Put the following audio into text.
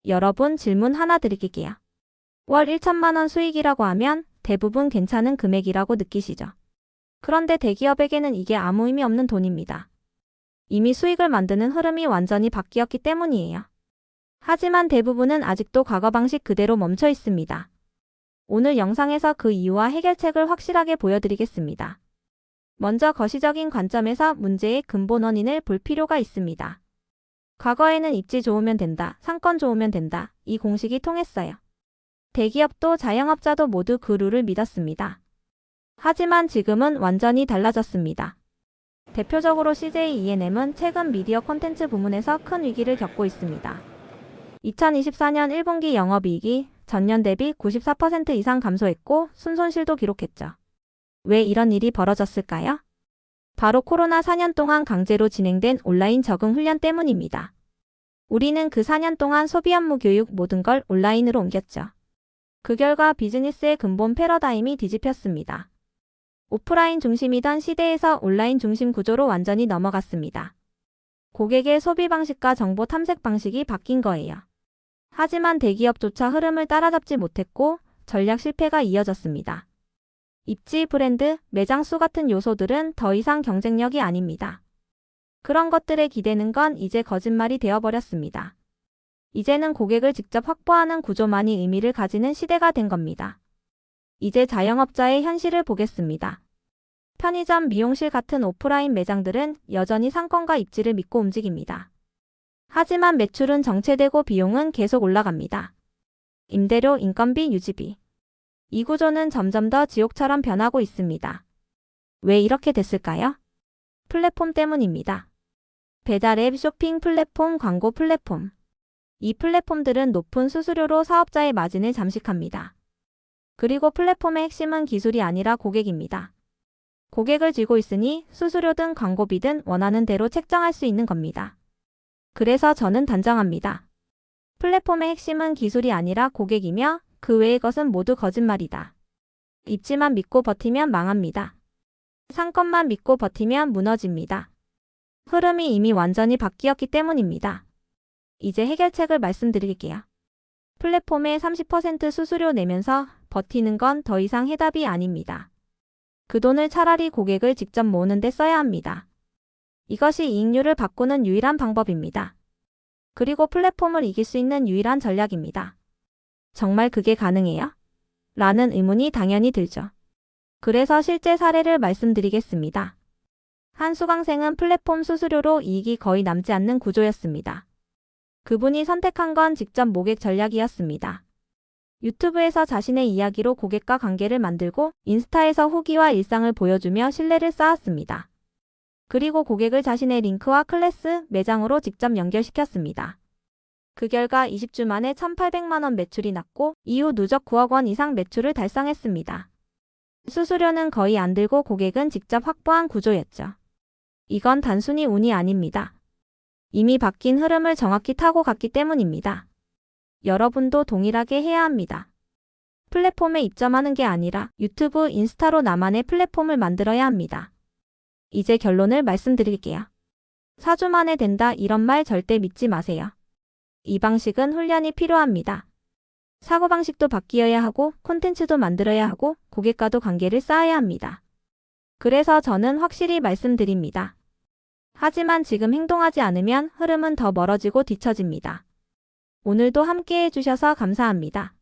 여러분 질문 하나 드릴게요. 월 1천만 원 수익이라고 하면 대부분 괜찮은 금액이라고 느끼시죠? 그런데 대기업에게는 이게 아무 의미 없는 돈입니다. 이미 수익을 만드는 흐름이 완전히 바뀌었기 때문이에요. 하지만 대부분은 아직도 과거 방식 그대로 멈춰 있습니다. 오늘 영상에서 그 이유와 해결책을 확실하게 보여드리겠습니다. 먼저 거시적인 관점에서 문제의 근본 원인을 볼 필요가 있습니다. 과거에는 입지 좋으면 된다, 상권 좋으면 된다, 이 공식이 통했어요. 대기업도 자영업자도 모두 그 룰을 믿었습니다. 하지만 지금은 완전히 달라졌습니다. 대표적으로 CJ E&M은 최근 미디어 콘텐츠 부문에서 큰 위기를 겪고 있습니다. 2024년 1분기 영업이익이 전년 대비 94% 이상 감소했고 순손실도 기록했죠. 왜 이런 일이 벌어졌을까요? 바로 코로나 4년 동안 강제로 진행된 온라인 적응 훈련 때문입니다. 우리는 그 4년 동안 소비 업무 교육 모든 걸 온라인으로 옮겼죠. 그 결과 비즈니스의 근본 패러다임이 뒤집혔습니다. 오프라인 중심이던 시대에서 온라인 중심 구조로 완전히 넘어갔습니다. 고객의 소비 방식과 정보 탐색 방식이 바뀐 거예요. 하지만 대기업조차 흐름을 따라잡지 못했고 전략 실패가 이어졌습니다. 입지, 브랜드, 매장 수 같은 요소들은 더 이상 경쟁력이 아닙니다. 그런 것들에 기대는 건 이제 거짓말이 되어버렸습니다. 이제는 고객을 직접 확보하는 구조만이 의미를 가지는 시대가 된 겁니다. 이제 자영업자의 현실을 보겠습니다. 편의점, 미용실 같은 오프라인 매장들은 여전히 상권과 입지를 믿고 움직입니다. 하지만 매출은 정체되고 비용은 계속 올라갑니다. 임대료, 인건비, 유지비. 이 구조는 점점 더 지옥처럼 변하고 있습니다. 왜 이렇게 됐을까요? 플랫폼 때문입니다. 배달 앱, 쇼핑 플랫폼, 광고 플랫폼. 이 플랫폼들은 높은 수수료로 사업자의 마진을 잠식합니다. 그리고 플랫폼의 핵심은 기술이 아니라 고객입니다. 고객을 쥐고 있으니 수수료든 광고비든 원하는 대로 책정할 수 있는 겁니다. 그래서 저는 단정합니다. 플랫폼의 핵심은 기술이 아니라 고객이며 그 외의 것은 모두 거짓말이다. 입지만 믿고 버티면 망합니다. 상권만 믿고 버티면 무너집니다. 흐름이 이미 완전히 바뀌었기 때문입니다. 이제 해결책을 말씀드릴게요. 플랫폼에 30% 수수료 내면서 버티는 건 더 이상 해답이 아닙니다. 그 돈을 차라리 고객을 직접 모으는 데 써야 합니다. 이것이 이익률을 바꾸는 유일한 방법입니다. 그리고 플랫폼을 이길 수 있는 유일한 전략입니다. 정말 그게 가능해요? 라는 의문이 당연히 들죠. 그래서 실제 사례를 말씀드리겠습니다. 한 수강생은 플랫폼 수수료로 이익이 거의 남지 않는 구조였습니다. 그분이 선택한 건 직접 모객 전략이었습니다. 유튜브에서 자신의 이야기로 고객과 관계를 만들고 인스타에서 후기와 일상을 보여주며 신뢰를 쌓았습니다. 그리고 고객을 자신의 링크와 클래스, 매장으로 직접 연결시켰습니다. 그 결과 20주 만에 1,800만 원 매출이 났고 이후 누적 9억 원 이상 매출을 달성했습니다. 수수료는 거의 안 들고 고객은 직접 확보한 구조였죠. 이건 단순히 운이 아닙니다. 이미 바뀐 흐름을 정확히 타고 갔기 때문입니다. 여러분도 동일하게 해야 합니다. 플랫폼에 입점하는 게 아니라 유튜브, 인스타로 나만의 플랫폼을 만들어야 합니다. 이제 결론을 말씀드릴게요. 4주 만에 된다 이런 말 절대 믿지 마세요. 이 방식은 훈련이 필요합니다. 사고방식도 바뀌어야 하고 콘텐츠도 만들어야 하고 고객과도 관계를 쌓아야 합니다. 그래서 저는 확실히 말씀드립니다. 하지만 지금 행동하지 않으면 흐름은 더 멀어지고 뒤처집니다. 오늘도 함께 해주셔서 감사합니다.